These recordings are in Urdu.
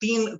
3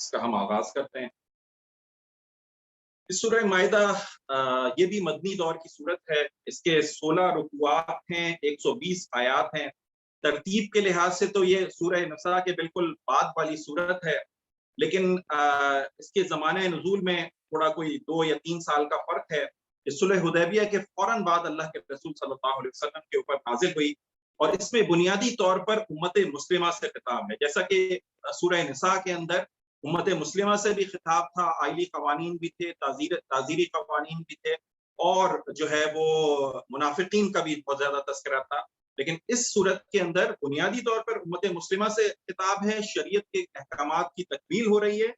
اس کا ہم آغاز کرتے ہیں۔ اس سورہ مائدہ یہ بھی مدنی دور کی صورت ہے، اس کے 16 رکوعات ہیں، 120 آیات ہیں۔ ترتیب کے لحاظ سے تو یہ سورہ نساء کے بالکل بعد والی صورت ہے، لیکن اس کے زمانہ نزول میں تھوڑا کوئی 2 یا 3 سال کا فرق ہے۔ اس صلح حدیبیہ کے فوراً بعد اللہ کے رسول صلی اللہ علیہ وسلم کے اوپر نازل ہوئی، اور اس میں بنیادی طور پر امت مسلمہ سے خطاب ہے۔ جیسا کہ سورہ نساء کے اندر امت مسلمہ سے بھی خطاب تھا، آئلی قوانین بھی تھے، تعزیری قوانین بھی تھے، اور جو ہے وہ منافقین کا بھی بہت زیادہ تذکرہ تھا، لیکن اس صورت کے اندر بنیادی طور پر امت مسلمہ سے خطاب ہے، شریعت کے احکامات کی تکمیل ہو رہی ہے،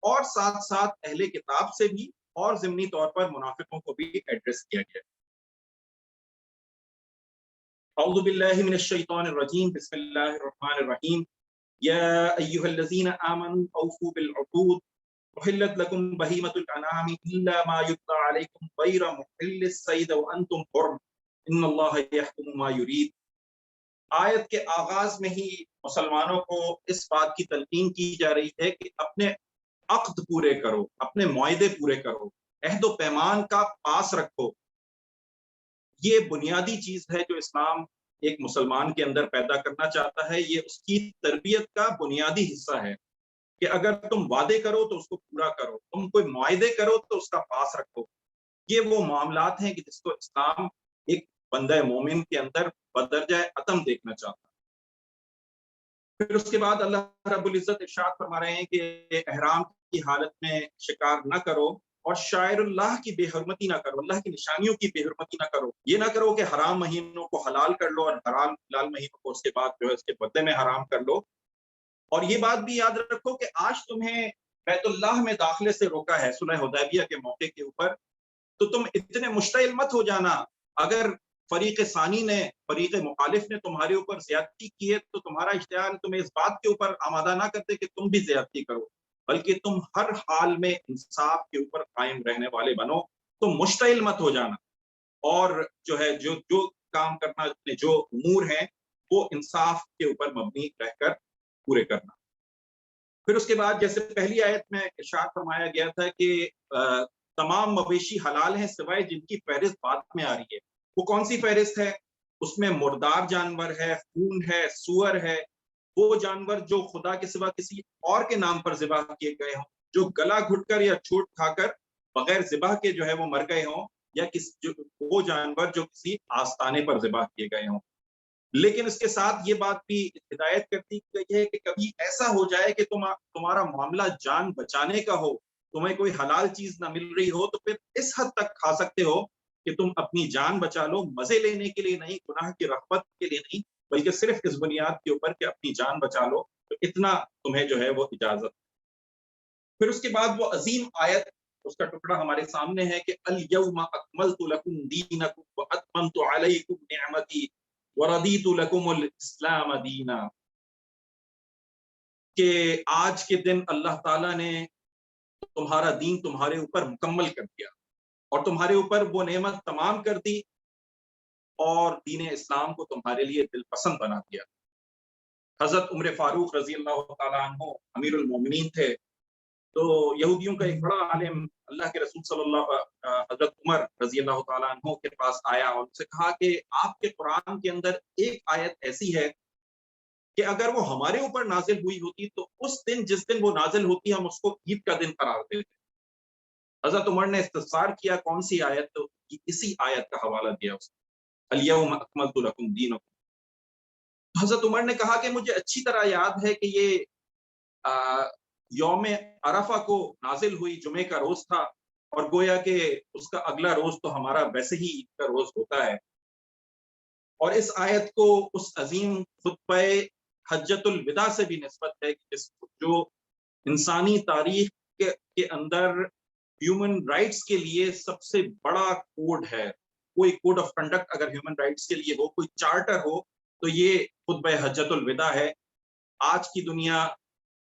اور ساتھ ساتھ اہل کتاب سے بھی اور ضمنی طور پر منافقوں کو بھی ایڈریس کیا گیا۔ اعوذ باللہ من الشیطان الرجیم، بسم اللہ الرحمن الرحیم۔ یا ایھا الذین آمنوا اوفوا بالعقود احلت لکم بہیمۃ الانعام الا ما یتلی علیکم غیر محل الصید وانتم حرم ان اللہ یحکم ما یرید۔ آیت کے آغاز میں ہی مسلمانوں کو اس بات کی تلقین کی جا رہی ہے کہ اپنے عقد پورے کرو، اپنے معاہدے پورے کرو، عہد و پیمان کا پاس رکھو۔ یہ بنیادی چیز ہے جو اسلام ایک مسلمان کے اندر پیدا کرنا چاہتا ہے، یہ اس کی تربیت کا بنیادی حصہ ہے کہ اگر تم وعدے کرو تو اس کو پورا کرو، تم کوئی معاہدے کرو تو اس کا پاس رکھو۔ یہ وہ معاملات ہیں کہ جس کو اسلام ایک بندہ مومن کے اندر بدرجہ عدم دیکھنا چاہتا ہے۔ پھر اس کے بعد اللہ رب العزت ارشاد فرما رہے ہیں کہ احرام کی حالت میں شکار نہ کرو، اور شاعر اللہ کی بے حرمتی نہ کرو، اللہ کی نشانیوں کی بے حرمتی نہ کرو۔ یہ نہ کرو کہ حرام مہینوں کو حلال کر لو اور حرام حلال مہینوں کو اس کے بعد جو ہے اس کے بدلے میں حرام کر لو۔ اور یہ بات بھی یاد رکھو کہ آج تمہیں بیت اللہ میں داخلے سے روکا ہے صلح حدیبیہ کے موقع کے اوپر، تو تم اتنے مشتعل مت ہو جانا۔ اگر فریق ثانی نے، فریق مخالف نے تمہارے اوپر زیادتی کی ہے تو تمہارا اشتعال تمہیں اس بات کے اوپر آمادہ نہ کرتے کہ تم بھی زیادتی کرو، بلکہ تم ہر حال میں انصاف کے اوپر قائم رہنے والے بنو۔ تم مشتعل مت ہو جانا، اور جو ہے جو کام کرنا، جو امور ہیں وہ انصاف کے اوپر مبنی رہ کر پورے کرنا۔ پھر اس کے بعد جیسے پہلی آیت میں ارشاد فرمایا گیا تھا کہ تمام مویشی حلال ہیں سوائے جن کی فہرست بعد میں آ رہی ہے۔ وہ کون سی فہرست ہے؟ اس میں مردار جانور ہے، خون ہے، سور ہے، وہ جانور جو خدا کے سوا کسی اور کے نام پر ذبح کیے گئے ہوں، جو گلا گھٹ کر یا چوٹ کھا کر بغیر ذبح کے جو ہے وہ مر گئے ہوں، یا وہ جانور جو کسی آستانے پر ذبح کیے گئے ہوں۔ لیکن اس کے ساتھ یہ بات بھی ہدایت کرتی گئی ہے کہ کبھی ایسا ہو جائے کہ تمہارا معاملہ جان بچانے کا ہو، تمہیں کوئی حلال چیز نہ مل رہی ہو، تو پھر اس حد تک کھا سکتے ہو کہ تم اپنی جان بچا لو، مزے لینے کے لیے نہیں، گناہ کی رغبت کے لیے نہیں، بلکہ صرف اس بنیاد کے اوپر کہ اپنی جان بچا لو، تو اتنا تمہیں جو ہے وہ اجازت۔ پھر اس کے بعد وہ عظیم آیت، اس کا ٹکڑا ہمارے سامنے ہے کہ الیوم اکملت لکم دینکم واتممت علیکم نعمتی وردیت لکم الاسلام دینا، کہ آج کے دن اللہ تعالیٰ نے تمہارا دین تمہارے اوپر مکمل کر دیا اور تمہارے اوپر وہ نعمت تمام کر دی، اور دین اسلام کو تمہارے لیے دل پسند بنا دیا۔ حضرت عمر فاروق رضی اللہ تعالیٰ عنہ امیر المومنین تھے، تو یہودیوں کا ایک بڑا عالم اللہ کے رسول صلی اللہ حضرت عمر رضی اللہ تعالیٰ عنہ کے پاس آیا اور ان سے کہا کہ آپ کے قرآن کے اندر ایک آیت ایسی ہے کہ اگر وہ ہمارے اوپر نازل ہوئی ہوتی تو اس دن جس دن وہ نازل ہوتی ہم اس کو عید کا دن قرار دیتے۔ حضرت عمر نے استفسار کیا کون سی آیت؟ تو اسی آیت کا حوالہ دیا اس نے، الیوم اکملت لکم دینکم۔ حضرت عمر نے کہا کہ مجھے اچھی طرح یاد ہے کہ یہ یوم عرفہ کو نازل ہوئی، جمعے کا روز تھا، اور گویا کہ اس کا اگلا روز تو ہمارا ویسے ہی عید کا روز ہوتا ہے، اور اس آیت کو اس عظیم خطبہ حجۃ الوداع سے بھی نسبت ہے کہ جو انسانی تاریخ کے اندر ہیومن رائٹس کے لیے سب سے بڑا کوڈ ہے۔ کوئی کوڈ آف کنڈکٹ اگر ہیومن رائٹس کے لیے ہو، کوئی چارٹر ہو، تو یہ خطبہ حجۃ الوداع ہے۔ آج کی دنیا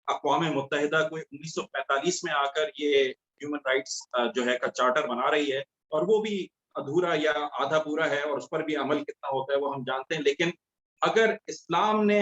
اقوام متحدہ کوئی 1945 میں آ کر یہ ہیومن رائٹس جو ہے کا چارٹر بنا رہی ہے، اور وہ بھی ادھورا یا آدھا پورا ہے، اور اس پر بھی عمل کتنا ہوتا ہے وہ ہم جانتے ہیں، لیکن اگر اسلام نے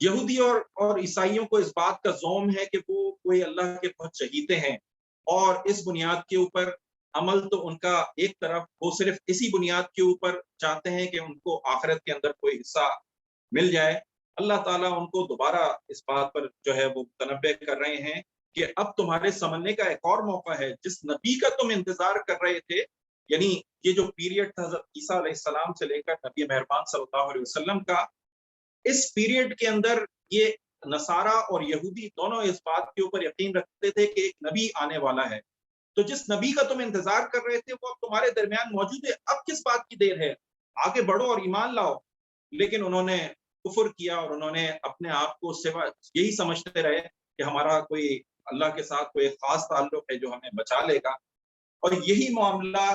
یہودی اور عیسائیوں کو اس بات کا زوم ہے کہ وہ کوئی اللہ کے بہت چہیتے ہیں، اور اس بنیاد کے اوپر عمل تو ان کا ایک طرف، وہ صرف اسی بنیاد کے اوپر چاہتے ہیں کہ ان کو آخرت کے اندر کوئی حصہ مل جائے۔ اللہ تعالیٰ ان کو دوبارہ اس بات پر جو ہے وہ متنبہ کر رہے ہیں کہ اب تمہارے سمجھنے کا ایک اور موقع ہے، جس نبی کا تم انتظار کر رہے تھے، یعنی یہ جو پیریڈ تھا حضرت عیسیٰ علیہ السلام سے لے کر نبی مہربان صلی اللہ علیہ وسلم کا، اس پیریڈ کے اندر یہ نصارہ اور یہودی دونوں اس بات کے اوپر یقین رکھتے تھے کہ ایک نبی آنے والا ہے۔ تو جس نبی کا تم انتظار کر رہے تھے وہ اب تمہارے درمیان موجود ہے، اب کس بات کی دیر ہے، آگے بڑھو اور ایمان لاؤ۔ لیکن انہوں نے کفر کیا، اور انہوں نے اپنے آپ کو سوا یہی سمجھتے رہے کہ ہمارا کوئی اللہ کے ساتھ کوئی خاص تعلق ہے جو ہمیں بچا لے گا۔ اور یہی معاملہ،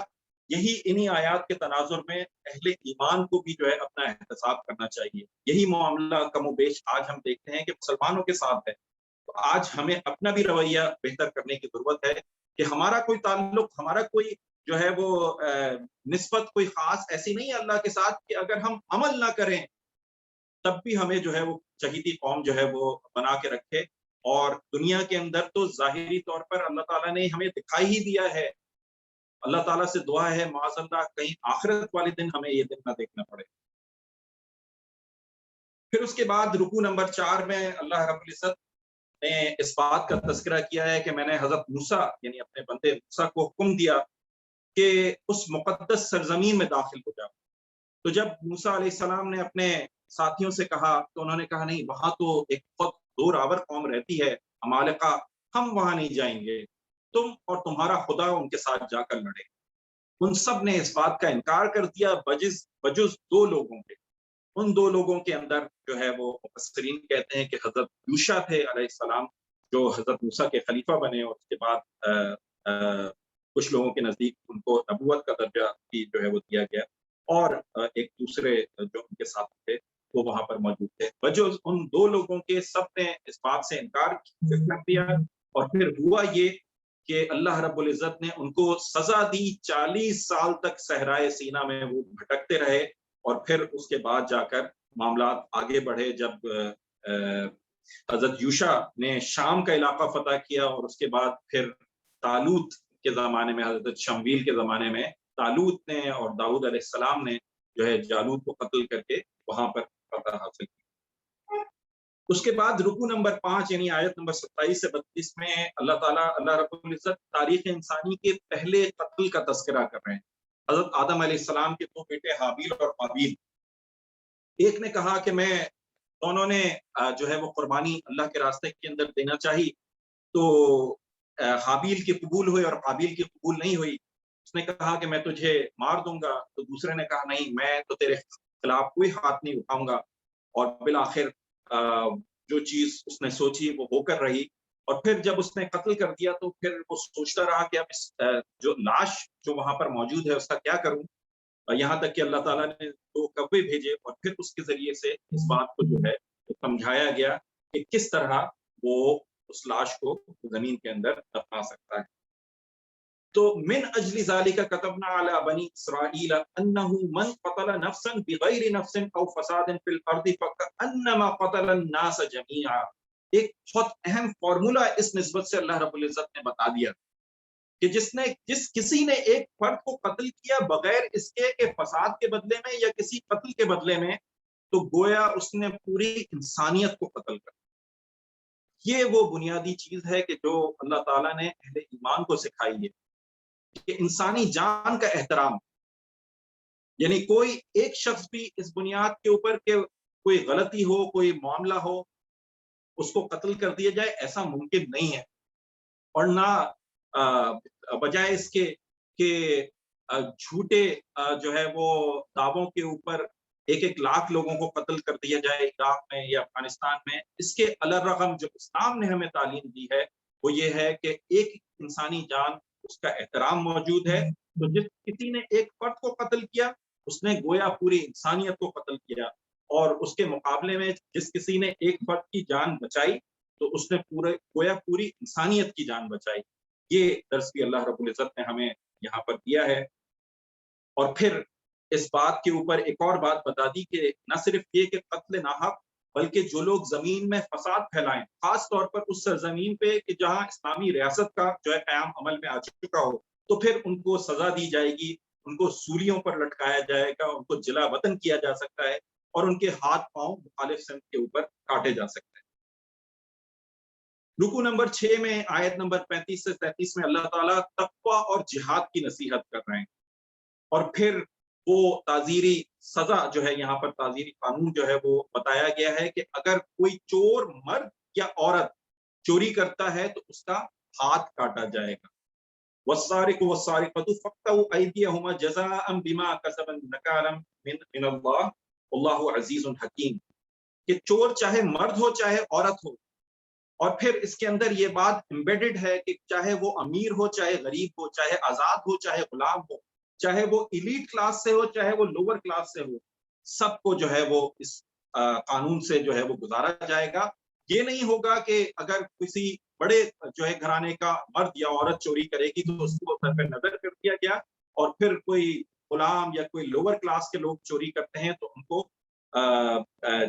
یہی انہی آیات کے تناظر میں اہل ایمان کو بھی جو ہے اپنا احتساب کرنا چاہیے۔ یہی معاملہ کم و بیش آج ہم دیکھتے ہیں کہ مسلمانوں کے ساتھ ہے۔ تو آج ہمیں اپنا بھی رویہ بہتر کرنے کی ضرورت ہے کہ ہمارا کوئی تعلق، ہمارا کوئی جو ہے وہ نسبت کوئی خاص ایسی نہیں ہے اللہ کے ساتھ کہ اگر ہم عمل نہ کریں تب بھی ہمیں جو ہے وہ چہیتی قوم جو ہے وہ بنا کے رکھے۔ اور دنیا کے اندر تو ظاہری طور پر اللہ تعالیٰ نے ہمیں دکھائی ہی دیا ہے۔ اللہ تعالیٰ سے دعا ہے معاذ اللہ کہیں آخرت والے دن ہمیں یہ دن نہ دیکھنا پڑے۔ پھر اس کے بعد رکوع نمبر 4 میں اللہ رب العزت نے اس بات کا تذکرہ کیا ہے کہ میں نے حضرت موسیٰ یعنی اپنے بندے موسیٰ کو حکم دیا کہ اس مقدس سرزمین میں داخل ہو جاؤ۔ تو جب موسیٰ علیہ السلام نے اپنے ساتھیوں سے کہا تو انہوں نے کہا نہیں، وہاں تو ایک بہت دور آور قوم رہتی ہے عمالقہ، ہم وہاں نہیں جائیں گے، تم اور تمہارا خدا ان کے ساتھ جا کر لڑے۔ ان سب نے اس بات کا انکار کر دیا بجز 2 لوگوں کے۔ ان 2 لوگوں کے اندر جو ہے وہ مفسرین کہتے ہیں کہ حضرت یوشع تھے علیہ السلام، جو حضرت موسیٰ کے خلیفہ بنے، اور اس کے بعد کچھ لوگوں کے نزدیک ان کو نبوت کا درجہ بھی جو ہے وہ دیا گیا، اور ایک دوسرے جو ان کے ساتھ تھے وہ وہاں پر موجود تھے۔ بجز ان 2 لوگوں کے سب نے اس بات سے انکار کر دیا، اور پھر ہوا یہ کہ اللہ رب العزت نے ان کو سزا دی، 40 سال تک صحرائے سینا میں وہ بھٹکتے رہے، اور پھر اس کے بعد جا کر معاملات آگے بڑھے جب حضرت یوشع نے شام کا علاقہ فتح کیا، اور اس کے بعد پھر طالوت کے زمانے میں، حضرت شمویل کے زمانے میں طالوت نے اور داؤد علیہ السلام نے جو ہے جالوت کو قتل کر کے وہاں پر فتح حاصل کی۔ اس کے بعد رکوع نمبر 5 یعنی آیت نمبر 27 سے 32 میں اللہ تعالیٰ، اللہ رب العزت تاریخ انسانی کے پہلے قتل کا تذکرہ کر رہے ہیں۔ حضرت آدم علیہ السلام کے 2 بیٹے حابیل اور قابیل، ایک نے کہا کہ میں، دونوں نے جو ہے وہ قربانی اللہ کے راستے کے اندر دینا چاہی، تو حابیل کی قبول ہوئی اور قابیل کی قبول نہیں ہوئی۔ اس نے کہا کہ میں تجھے مار دوں گا، تو دوسرے نے کہا نہیں، میں تو تیرے خلاف کوئی ہاتھ نہیں اٹھاؤں گا، اور بالآخر جو چیز اس نے سوچی وہ ہو کر رہی۔ اور پھر جب اس نے قتل کر دیا تو پھر وہ سوچتا رہا کہ اب اس جو لاش جو وہاں پر موجود ہے اس کا کیا کروں، یہاں تک کہ اللہ تعالیٰ نے 2 کوے بھیجے، اور پھر اس کے ذریعے سے اس بات کو جو ہے سمجھایا گیا کہ کس طرح وہ اس لاش کو زمین کے اندر دفنا سکتا ہے۔ تو من اجل ذالک کتبنا علی بنی اسرائیل انہ من قتل نفسا بغیر نفس او فساد فی الارض فکأنما قتل الناس جميعا۔ ایک بہت اہم فارمولہ اس نسبت سے اللہ رب العزت نے بتا دیا کہ جس کسی نے ایک فرد کو قتل کیا بغیر اس کے کہ فساد کے بدلے میں یا کسی قتل کے بدلے میں، تو گویا اس نے پوری انسانیت کو قتل کر دیا۔ یہ وہ بنیادی چیز ہے کہ جو اللہ تعالیٰ نے اہل ایمان کو سکھائی ہے کہ انسانی جان کا احترام، یعنی کوئی ایک شخص بھی اس بنیاد کے اوپر کہ کوئی غلطی ہو، کوئی معاملہ ہو، اس کو قتل کر دیا جائے، ایسا ممکن نہیں ہے۔ اور نہ بجائے اس کے کہ جھوٹے جو ہے وہ دعووں کے اوپر 1 لاکھ لوگوں کو قتل کر دیا جائے عراق میں یا افغانستان میں، اس کے الرغم جو اسلام نے ہمیں تعلیم دی ہے وہ یہ ہے کہ ایک انسانی جان، اس کا احترام موجود ہے۔ تو جس کسی نے ایک فرد کو قتل کیا اس نے گویا پوری انسانیت کو قتل کیا، اور اس کے مقابلے میں جس کسی نے ایک فرد کی جان بچائی تو اس نے گویا پوری انسانیت کی جان بچائی۔ یہ درس بھی اللہ رب العزت نے ہمیں یہاں پر دیا ہے۔ اور پھر اس بات کے اوپر ایک اور بات بتا دی کہ نہ صرف یہ کہ قتل ناحق بلکہ جو لوگ زمین میں فساد پھیلائیں، خاص طور پر اس سرزمین پہ کہ جہاں اسلامی ریاست کا جو ہے قیام عمل میں آ چکا ہو، تو پھر ان کو سزا دی جائے گی، ان کو سولیوں پر لٹکایا جائے گا، ان کو جلا وطن کیا جا سکتا ہے، اور ان کے ہاتھ پاؤں مخالف سمت کے اوپر کاٹے جا سکتے ہیں۔ رکو نمبر 6 میں آیت نمبر 35 سے 33 میں اللہ تعالیٰ تقوی اور جہاد کی نصیحت کر رہے ہیں، اور پھر وہ تعزیری سزا جو ہے، یہاں پر تعزیری قانون جو ہے وہ بتایا گیا ہے کہ اگر کوئی چور مرد یا عورت چوری کرتا ہے تو اس کا ہاتھ کاٹا جائے گا۔ والسارق والسارقۃ فاقطعوا ایدیہما جزاء بما کسبا نکالا من اللہ واللہ عزیز حکیم، کہ چور چاہے مرد ہو چاہے عورت ہو، اور پھر اس کے اندر یہ بات امبیڈڈ ہے کہ چاہے وہ امیر ہو چاہے غریب ہو، چاہے آزاد ہو چاہے غلام ہو، چاہے وہ ایلیٹ کلاس سے ہو چاہے وہ لوور کلاس سے ہو، سب کو جو ہے وہ اس قانون سے جو ہے وہ گزارا جائے گا۔ یہ نہیں ہوگا کہ اگر کسی بڑے جو ہے گھرانے کا مرد یا عورت چوری کرے گی تو اس کو سر پہ نظر کر دیا گیا، اور پھر کوئی غلام یا کوئی لوور کلاس کے لوگ چوری کرتے ہیں تو ان کو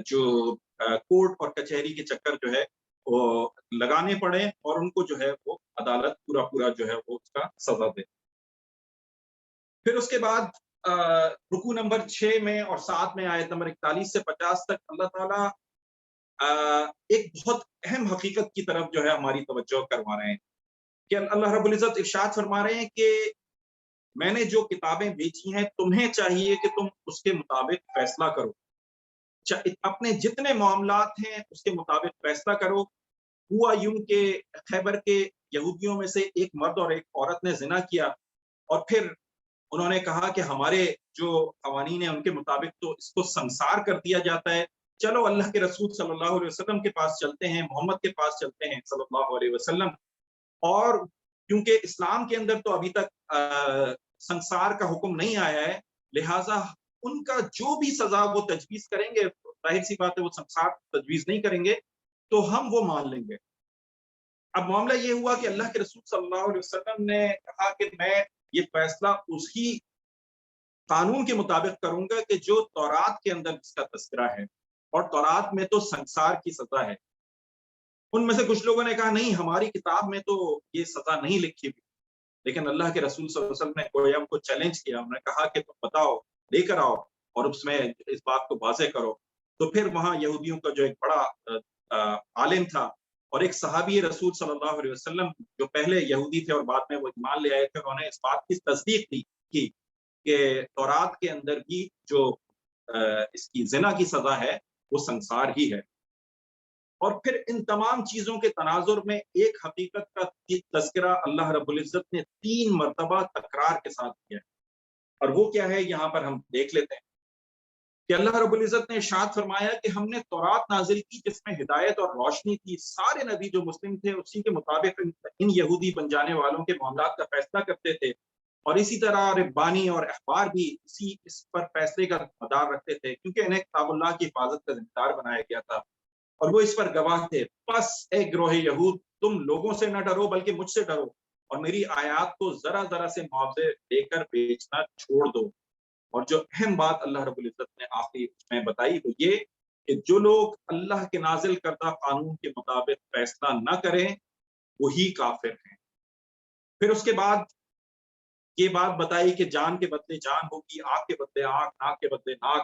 جو کورٹ اور کچہری کے چکر جو ہے وہ لگانے پڑے، اور ان کو جو ہے وہ عدالت پورا جو ہے وہ اس کا سزا دے۔ پھر اس کے بعد رکو نمبر 6 میں اور 7 میں آیت نمبر 41 سے 50 تک اللہ تعالیٰ ایک بہت اہم حقیقت کی طرف جو ہے ہماری توجہ کروا رہے ہیں کہ اللہ رب العزت ارشاد فرما رہے ہیں کہ میں نے جو کتابیں بھیجی ہیں تمہیں چاہیے کہ تم اس کے مطابق فیصلہ کرو، اپنے جتنے معاملات ہیں اس کے مطابق فیصلہ کرو۔ ہوا یوں کہ خیبر کے یہودیوں میں سے ایک مرد اور ایک عورت نے زنا کیا، اور پھر انہوں نے کہا کہ ہمارے جو قوانین ہیں ان کے مطابق تو اس کو سنسار کر دیا جاتا ہے، چلو اللہ کے رسول صلی اللہ علیہ وسلم کے پاس چلتے ہیں، محمد کے پاس چلتے ہیں صلی اللہ علیہ وسلم، اور کیونکہ اسلام کے اندر تو ابھی تک سنسار کا حکم نہیں آیا ہے، لہٰذا ان کا جو بھی سزا وہ تجویز کریں گے، ظاہر سی بات ہے وہ سنسار تجویز نہیں کریں گے تو ہم وہ مان لیں گے۔ اب معاملہ یہ ہوا کہ اللہ کے رسول صلی اللہ علیہ وسلم نے کہا کہ میں یہ فیصلہ اسی قانون کے مطابق کروں گا کہ جو تورات کے اندر اس کا تذکرہ ہے، اور تورات میں تو سنسار کی سزا ہے۔ ان میں سے کچھ لوگوں نے کہا نہیں، ہماری کتاب میں تو یہ سزا نہیں لکھی ہوئی، لیکن اللہ کے رسول صلی اللہ علیہ وسلم نے گویا کو چیلنج کیا، انہوں نے کہا کہ تم بتاؤ، لے کر آؤ اور اس میں اس بات کو واضح کرو۔ تو پھر وہاں یہودیوں کا جو ایک بڑا عالم تھا اور ایک صحابی رسول صلی اللہ علیہ وسلم جو پہلے یہودی تھے اور بعد میں وہ ایمان لے آئے تھے، انہوں نے اس بات کی تصدیق کی کہ تورات کے اندر بھی جو اس کی زنا کی سزا ہے وہ سنسار ہی ہے۔ اور پھر ان تمام چیزوں کے تناظر میں ایک حقیقت کا تذکرہ اللہ رب العزت نے 3 مرتبہ تکرار کے ساتھ کیا ہے، اور وہ کیا ہے یہاں پر ہم دیکھ لیتے ہیں کہ اللہ رب العزت نے ارشاد فرمایا کہ ہم نے تورات نازل کی جس میں ہدایت اور روشنی تھی، سارے نبی جو مسلم تھے اسی کے مطابق ان یہودی بن جانے والوں کے معاملات کا فیصلہ کرتے تھے، اور اسی طرح ربانی اور احبار بھی اس پر فیصلے کا مدار رکھتے تھے، کیونکہ انہیں کتاب اللہ کی حفاظت کا ذمہ دار بنایا گیا تھا اور وہ اس پر گواہ تھے۔ پس اے گروہ یہود، تم لوگوں سے نہ ڈرو بلکہ مجھ سے ڈرو، اور میری آیات کو ذرا ذرا سے معاوضے دے کر بیچنا چھوڑ دو۔ اور جو اہم بات اللہ رب العزت نے آخری میں بتائی وہ یہ کہ جو لوگ اللہ کے نازل کردہ قانون کے مطابق فیصلہ نہ کریں وہی کافر ہیں۔ پھر اس کے بعد یہ بات بتائی کہ جان کے بدلے جان ہوگی، آنکھ کے بدلے آنکھ، ناک کے بدلے ناک،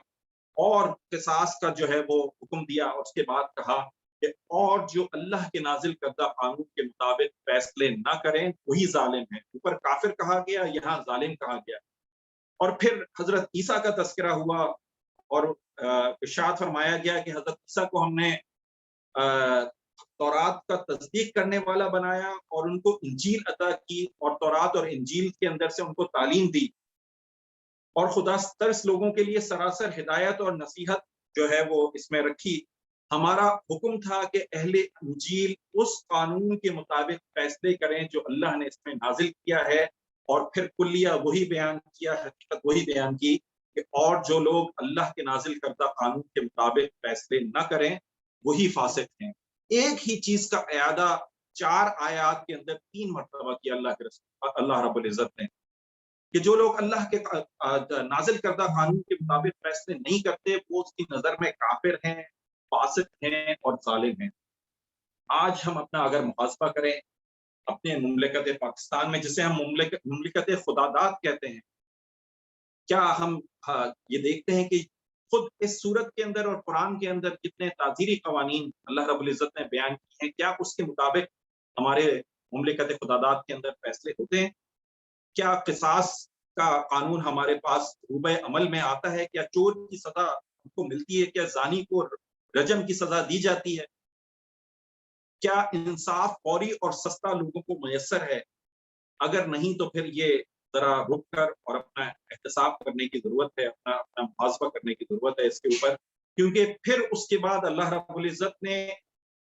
اور قصاص کا جو ہے وہ حکم دیا، اور اس کے بعد کہا کہ اور جو اللہ کے نازل کردہ قانون کے مطابق فیصلے نہ کریں وہی ظالم ہیں۔ اوپر کافر کہا گیا، یہاں ظالم کہا گیا۔ اور پھر حضرت عیسیٰ کا تذکرہ ہوا اور ارشاد فرمایا گیا کہ حضرت عیسیٰ کو ہم نے تورات کا تصدیق کرنے والا بنایا اور ان کو انجیل عطا کی، اور تورات اور انجیل کے اندر سے ان کو تعلیم دی، اور خدا ترس لوگوں کے لیے سراسر ہدایت اور نصیحت جو ہے وہ اس میں رکھی۔ ہمارا حکم تھا کہ اہل انجیل اس قانون کے مطابق فیصلے کریں جو اللہ نے اس میں نازل کیا ہے، اور پھر کلیہ وہی بیان کیا، حقیقت وہی بیان کی کہ اور جو لوگ اللہ کے نازل کردہ قانون کے مطابق فیصلے نہ کریں وہی فاسق ہیں۔ ایک ہی چیز کا اعادہ 4 آیات کے اندر 3 مرتبہ کیا اللہ رب العزت نے، کہ جو لوگ اللہ کے نازل کردہ قانون کے مطابق فیصلے نہیں کرتے وہ اس کی نظر میں کافر ہیں، فاسق ہیں اور ظالم ہیں۔ آج ہم اپنا اگر محاسبہ کریں اپنے مملکت پاکستان میں، جسے ہم مملکت خداداد کہتے ہیں، کیا ہم یہ دیکھتے ہیں کہ خود اس صورت کے اندر اور قرآن کے اندر جتنے تعزیری قوانین اللہ رب العزت نے بیان کیے ہیں، کیا اس کے مطابق ہمارے مملکت خداداد کے اندر فیصلے ہوتے ہیں؟ کیا قصاص کا قانون ہمارے پاس روبہ عمل میں آتا ہے؟ کیا چور کی سزا ہم کو ملتی ہے؟ کیا زانی کو رجم کی سزا دی جاتی ہے؟ کیا انصاف فوری اور سستا لوگوں کو میسر ہے؟ اگر نہیں تو پھر یہ ذرا رک کر اور اپنا احتساب کرنے کی ضرورت ہے، اپنا محاسبہ کرنے کی ضرورت ہے اس کے اوپر، کیونکہ پھر اس کے بعد اللہ رب العزت نے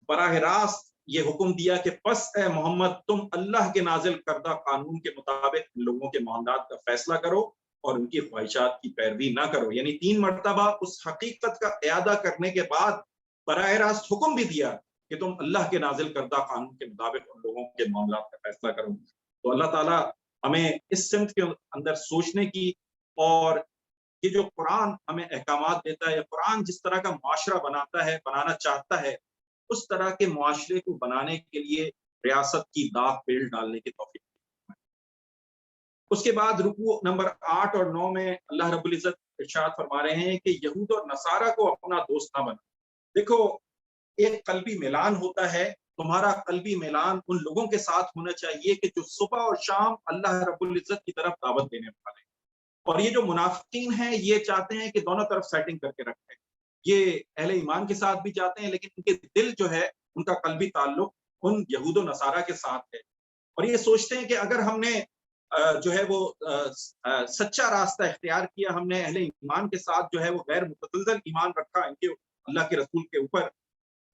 براہ راست یہ حکم دیا کہ پس اے محمد تم اللہ کے نازل کردہ قانون کے مطابق ان لوگوں کے معاملات کا فیصلہ کرو اور ان کی خواہشات کی پیروی نہ کرو۔ یعنی 3 مرتبہ اس حقیقت کا اعادہ کرنے کے بعد براہ راست حکم بھی دیا کہ تم اللہ کے نازل کردہ قانون کے مطابق ان لوگوں کے معاملات کا فیصلہ کرو۔ تو اللہ تعالیٰ ہمیں اس سمت کے اندر سوچنے کی، اور یہ جو قرآن ہمیں احکامات دیتا ہے، قرآن جس طرح کا معاشرہ بنانا چاہتا ہے، اس طرح کے معاشرے کو بنانے کے لیے ریاست کی داغ پیل ڈالنے کی توفیق۔ اس کے بعد رکوع نمبر 8 اور 9 میں اللہ رب العزت ارشاد فرما رہے ہیں کہ یہود اور نصارہ کو اپنا دوست نہ بنا۔ دیکھو، ایک قلبی میلان ہوتا ہے، تمہارا قلبی میلان ان لوگوں کے ساتھ ہونا چاہیے کہ جو صبح اور شام اللہ رب العزت کی طرف دعوت دینے والے ہیں۔ اور یہ جو منافقین ہیں یہ چاہتے ہیں کہ دونوں طرف سیٹنگ کر کے رکھیں، یہ اہل ایمان کے ساتھ بھی جاتے ہیں لیکن ان کے دل جو ہے ان کا قلبی تعلق ان یہود و نصارہ کے ساتھ ہے، اور یہ سوچتے ہیں کہ اگر ہم نے جو ہے وہ سچا راستہ اختیار کیا، ہم نے اہل ایمان کے ساتھ جو ہے وہ غیر متزلزل ایمان رکھا ان کے اللہ کے رسول کے اوپر،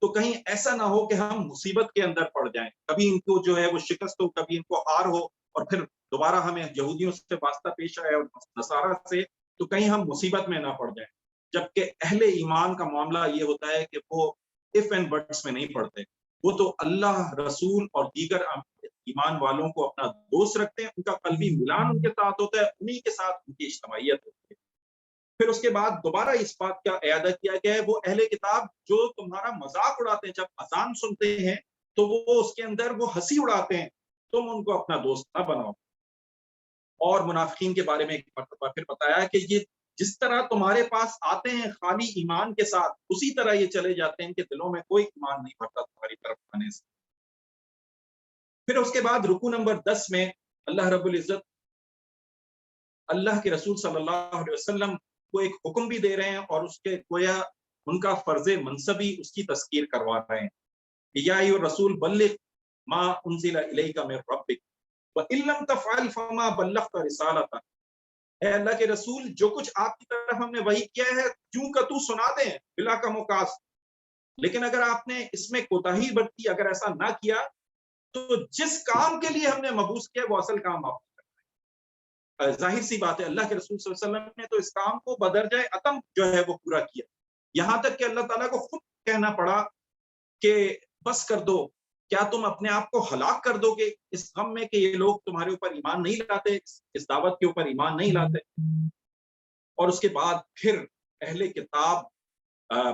تو کہیں ایسا نہ ہو کہ ہم مصیبت کے اندر پڑ جائیں، کبھی ان کو جو ہے وہ شکست ہو، کبھی ان کو ہار ہو، اور پھر دوبارہ ہمیں یہودیوں سے واسطہ پیش آئے اور نصارہ سے، تو کہیں ہم مصیبت میں نہ پڑ جائیں۔ جبکہ اہل ایمان کا معاملہ یہ ہوتا ہے کہ وہ اف اینڈ بٹس میں نہیں پڑتے، وہ تو اللہ، رسول اور دیگر ایمان والوں کو اپنا دوست رکھتے ہیں، ان کا قلبی ملان ان کے ساتھ ہوتا ہے، انہی کے ساتھ ان کی اجتماعیت ہوتی ہے۔ پھر اس کے بعد دوبارہ اس بات کا اعادہ کیا گیا ہے، وہ اہل کتاب جو تمہارا مذاق اڑاتے ہیں، جب اذان سنتے ہیں تو وہ اس کے اندر وہ ہنسی اڑاتے ہیں، تم ان کو اپنا دوست نہ بناؤ۔ اور منافقین کے بارے میں ایک مرتبہ پھر بتایا کہ یہ جس طرح تمہارے پاس آتے ہیں خالی ایمان کے ساتھ، اسی طرح یہ چلے جاتے ہیں کہ دلوں میں کوئی ایمان نہیں بھرتا تمہاری طرف آنے سے۔ پھر اس کے بعد رکوع نمبر 10 میں اللہ رب العزت اللہ کے رسول صلی اللہ علیہ وسلم کو ایک حکم بھی دے رہے ہیں، اور اس کے گویا ان کا فرض منصبی اس کی تذکیر کروا رہے ہیں کہ یا ایھا الرسول بلغ ما انزل الیک من ربک وان لم تفعل فما بلغت رسالتہ۔ اے اللہ کے رسول، جو کچھ آپ کی طرف ہم نے وحی کیا ہے کیوں کہ تو سنا دیں بلا کم وقاص، لیکن اگر آپ نے اس میں کوتاہی برتی، اگر ایسا نہ کیا تو جس کام کے لیے ہم نے مبعوث کیا وہ اصل کام آپ نے، ظاہر سی بات ہے اللہ کے رسول صلی اللہ علیہ وسلم نے تو اس کام کو بدرجہ اتم جو ہے وہ پورا کیا، یہاں تک کہ اللہ تعالیٰ کو خود کہنا پڑا کہ بس کر دو، کیا تم اپنے آپ کو ہلاک کر دو گے اس غم میں کہ یہ لوگ تمہارے اوپر ایمان نہیں لاتے، اس دعوت کے اوپر ایمان نہیں لاتے۔ اور اس کے بعد پھر اہل کتاب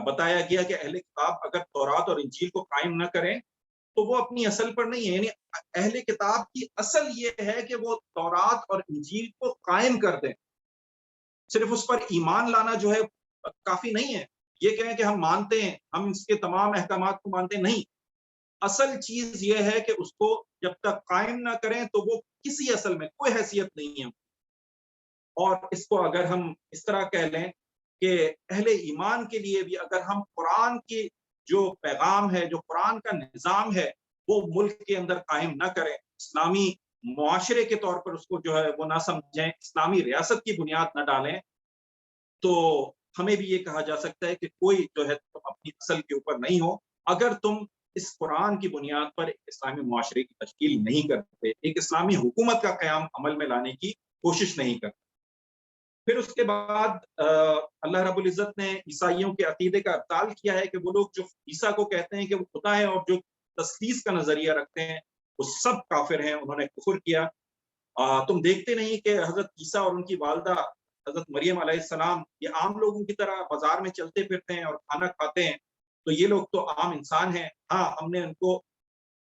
بتایا گیا کہ اہل کتاب اگر تورات اور انجیل کو قائم نہ کریں تو وہ اپنی اصل پر نہیں ہے، یعنی اہل کتاب کی اصل یہ ہے کہ وہ تورات اور انجیل کو قائم کر دیں، صرف اس پر ایمان لانا جو ہے کافی نہیں ہے، یہ کہیں کہ ہم مانتے ہیں، ہم اس کے تمام احکامات کو مانتے ہیں، نہیں، اصل چیز یہ ہے کہ اس کو جب تک قائم نہ کریں تو وہ کسی اصل میں کوئی حیثیت نہیں ہے۔ اور اس کو اگر ہم اس طرح کہہ لیں کہ اہل ایمان کے لیے بھی اگر ہم قرآن کی جو پیغام ہے، جو قرآن کا نظام ہے وہ ملک کے اندر قائم نہ کریں، اسلامی معاشرے کے طور پر اس کو جو ہے وہ نہ سمجھیں، اسلامی ریاست کی بنیاد نہ ڈالیں، تو ہمیں بھی یہ کہا جا سکتا ہے کہ کوئی جو ہے تم اپنی اصل کے اوپر نہیں ہو اگر تم اس قرآن کی بنیاد پر ایک اسلامی معاشرے کی تشکیل نہیں کرتے، ایک اسلامی حکومت کا قیام عمل میں لانے کی کوشش نہیں کرتے۔ پھر اس کے بعد اللہ رب العزت نے عیسائیوں کے عقیدے کا ابطال کیا ہے کہ وہ لوگ جو عیسیٰ کو کہتے ہیں کہ وہ خدا ہے اور جو تثلیث کا نظریہ رکھتے ہیں وہ سب کافر ہیں، انہوں نے کفر کیا۔ تم دیکھتے نہیں کہ حضرت عیسیٰ اور ان کی والدہ حضرت مریم علیہ السلام یہ عام لوگوں کی طرح بازار میں چلتے پھرتے ہیں اور کھانا کھاتے ہیں، تو یہ لوگ تو عام انسان ہیں، ہاں ہم نے ان کو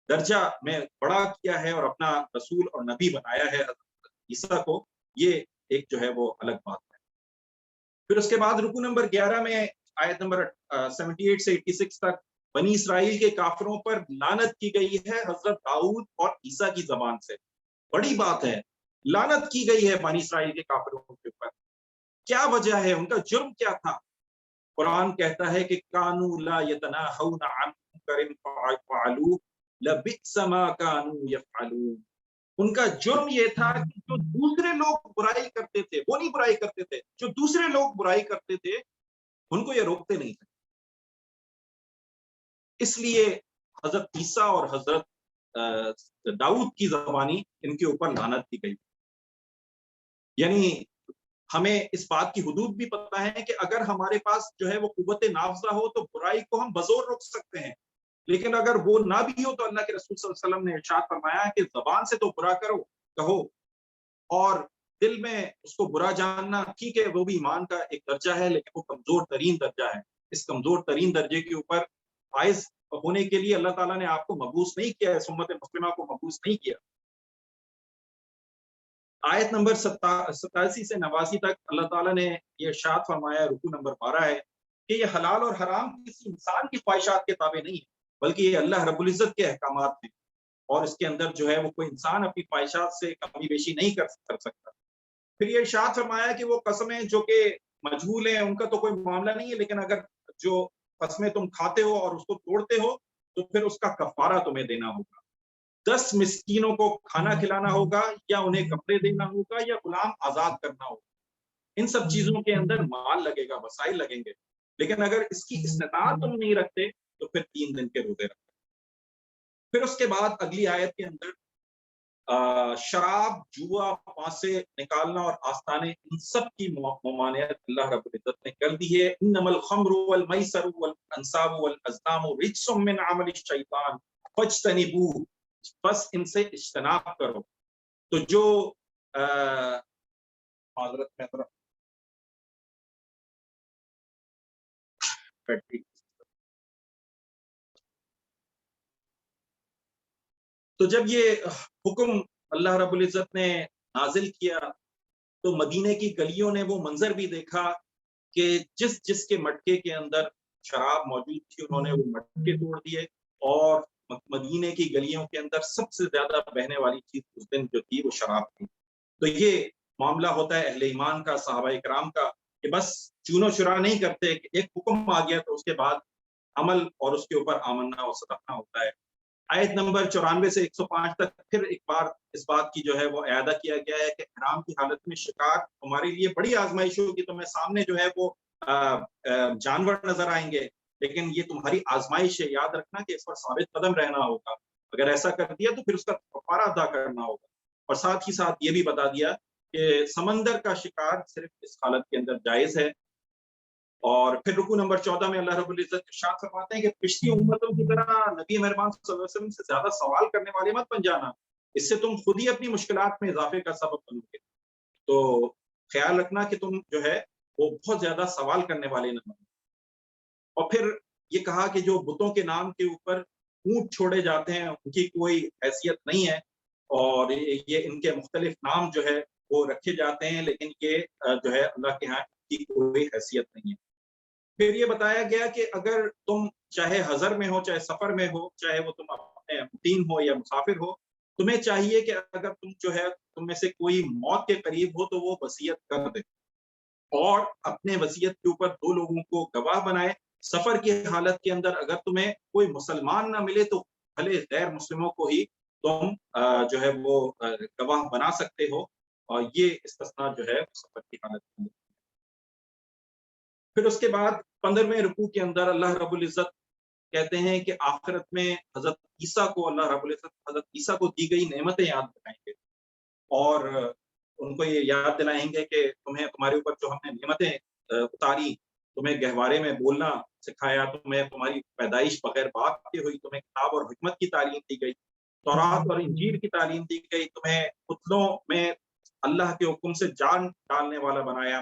درجہ میں بڑا کیا ہے اور اپنا رسول اور نبی بنایا ہے حضرت عیسیٰ کو، یہ ایک جو ہے وہ الگ بات ہے۔ پھر اس کے بعد رکو نمبر 11 میں آیت نمبر 78 سے 86 تک بنی اسرائیل کے کافروں پر لعنت کی گئی ہے حضرت داؤد اور عیسیٰ کی زبان سے۔ بڑی بات ہے، لعنت کی گئی ہے بنی اسرائیل کے کافروں کے اوپر۔ کیا وجہ ہے، ان کا جرم کیا تھا؟ قرآن کہتا ہے کہ کانوا لا یتناہون عن منکر فعلوہ لبئس ما کانوا یفعلون۔ ان کا جرم یہ تھا کہ جو دوسرے لوگ برائی کرتے تھے وہ نہیں برائی کرتے تھے، جو دوسرے لوگ برائی کرتے تھے ان کو یہ روکتے نہیں تھے۔ اس لیے حضرت عیسیٰ اور حضرت داؤد کی زبانی ان کے اوپر لعنت کی گئی۔ یعنی ہمیں اس بات کی حدود بھی پتہ ہے کہ اگر ہمارے پاس جو ہے وہ قوت نافذہ ہو تو برائی کو ہم بزور روک سکتے ہیں، لیکن اگر وہ نہ بھی ہو تو اللہ کے رسول صلی اللہ علیہ وسلم نے ارشاد فرمایا کہ زبان سے تو برا کہو، اور دل میں اس کو برا جاننا ٹھیک ہے، وہ بھی ایمان کا ایک درجہ ہے، لیکن وہ کمزور ترین درجہ ہے۔ اس کمزور ترین درجے کے اوپر فائز ہونے کے لیے اللہ تعالیٰ نے آپ کو مبعوث نہیں کیا، اس امت مسلمہ کو مبعوث نہیں کیا۔ آیت نمبر 87 سے 89 تک اللہ تعالیٰ نے یہ ارشاد فرمایا، رکوع نمبر 12 ہے کہ یہ حلال اور حرام کسی انسان کی خواہشات کے تابع نہیں ہے، بلکہ یہ اللہ رب العزت کے احکامات ہیں، اور اس کے اندر جو ہے وہ کوئی انسان اپنی خواہشات سے کمی بیشی نہیں کر سکتا۔ پھر یہ ارشاد فرمایا کہ وہ قسمیں جو کہ مجہول ہیں ان کا تو کوئی معاملہ نہیں ہے، لیکن اگر جو قسمیں تم کھاتے ہو اور اس کو توڑتے ہو تو پھر اس کا کفارہ تمہیں دینا ہوگا۔ 10 مسکینوں کو کھانا کھلانا ہوگا، یا انہیں کپڑے دینا ہوگا، یا غلام آزاد کرنا ہوگا۔ ان سب چیزوں کے اندر مال لگے گا، وسائل لگیں گے، لیکن اگر اس کی استطاعت تم نہیں رکھتے تو پھر 3 دن کے روزے رکھتے۔ پھر اس کے بعد اگلی آیت کے اندر شراب، جوا، پانسے نکالنا اور آستانے، ان سب کی ممانعت اللہ رب العزت نے کر دی ہے۔ انما الخمر والمیسر والانصاب والازلام رجس من عمل الشیطان فاجتنبوہ، بس ان سے اجتناب کرو۔ تو جو معذرت میں تو جب یہ حکم اللہ رب العزت نے نازل کیا تو مدینے کی گلیوں نے وہ منظر بھی دیکھا کہ جس کے مٹکے کے اندر شراب موجود تھی انہوں نے وہ مٹکے توڑ دیے، اور مدینے کی گلیوں کے اندر سب سے زیادہ بہنے والی چیز اس دن جو تھی وہ شراب تھی۔ تو یہ معاملہ ہوتا ہے اہل ایمان کا، صحابہ کرام کا، کہ بس چون و چرا نہیں کرتے کہ ایک حکم آ گیا تو اس کے بعد عمل اور اس کے اوپر آمنا و صدقنا ہوتا ہے۔ آیت نمبر 94 سے 105 تک پھر ایک بار اس بات کی جو ہے وہ اعادہ کیا گیا ہے کہ احرام کی حالت میں شکار تمہارے لیے بڑی آزمائش ہوگی، تمہیں سامنے جو ہے وہ جانور نظر آئیں گے، لیکن یہ تمہاری آزمائش ہے، یاد رکھنا کہ اس پر ثابت قدم رہنا ہوگا، اگر ایسا کر دیا تو پھر اس کا کفارہ ادا کرنا ہوگا۔ اور ساتھ ہی ساتھ یہ بھی بتا دیا کہ سمندر کا شکار صرف اس حالت کے اندر جائز ہے۔ اور پھر رکوع نمبر 14 میں اللہ رب العزت ارشاد فرماتے ہیں کہ پچھلی امتوں کی طرح نبی مہربان صلی اللہ علیہ وسلم سے زیادہ سوال کرنے والے مت بن جانا، اس سے تم خود ہی اپنی مشکلات میں اضافے کا سبب بنو گے۔ تو خیال رکھنا کہ تم جو ہے وہ بہت زیادہ سوال کرنے والے نہ بنو۔ اور پھر یہ کہا کہ جو بتوں کے نام کے اوپر اونٹ چھوڑے جاتے ہیں ان کی کوئی حیثیت نہیں ہے، اور یہ ان کے مختلف نام جو ہے وہ رکھے جاتے ہیں، لیکن یہ جو ہے اللہ کے ہاں کی کوئی حیثیت نہیں ہے۔ پھر یہ بتایا گیا کہ اگر تم چاہے حضر میں ہو، چاہے سفر میں ہو، چاہے وہ تم اپنے مقیم ہو یا مسافر ہو، تمہیں چاہیے کہ اگر تم جو ہے تم میں سے کوئی موت کے قریب ہو تو وہ وصیت کر دے، اور اپنے وصیت کے اوپر 2 لوگوں کو گواہ بنائے۔ سفر کی حالت کے اندر اگر تمہیں کوئی مسلمان نہ ملے تو بھلے غیر مسلموں کو ہی تم جو ہے وہ گواہ بنا سکتے ہو، اور یہ استثناء جو ہے سفر کی حالت کے اندر۔ پھر اس کے بعد 15ویں رکوع کے اندر اللہ رب العزت کہتے ہیں کہ آخرت میں حضرت عیسیٰ کو اللہ رب العزت حضرت عیسیٰ کو دی گئی نعمتیں یاد دلائیں گے، اور ان کو یہ یاد دلائیں گے کہ تمہارے اوپر جو ہم نے نعمتیں اتاری، تمہیں گہوارے میں بولنا سکھایا، تمہیں تمہاری پیدائش بغیر باپ کے ہوئی، تمہیں کتاب اور حکمت کی تعلیم دی گئی، تورات اور انجیل کی تعلیم دی گئی، تمہیں پتلوں میں اللہ کے حکم سے جان ڈالنے والا بنایا،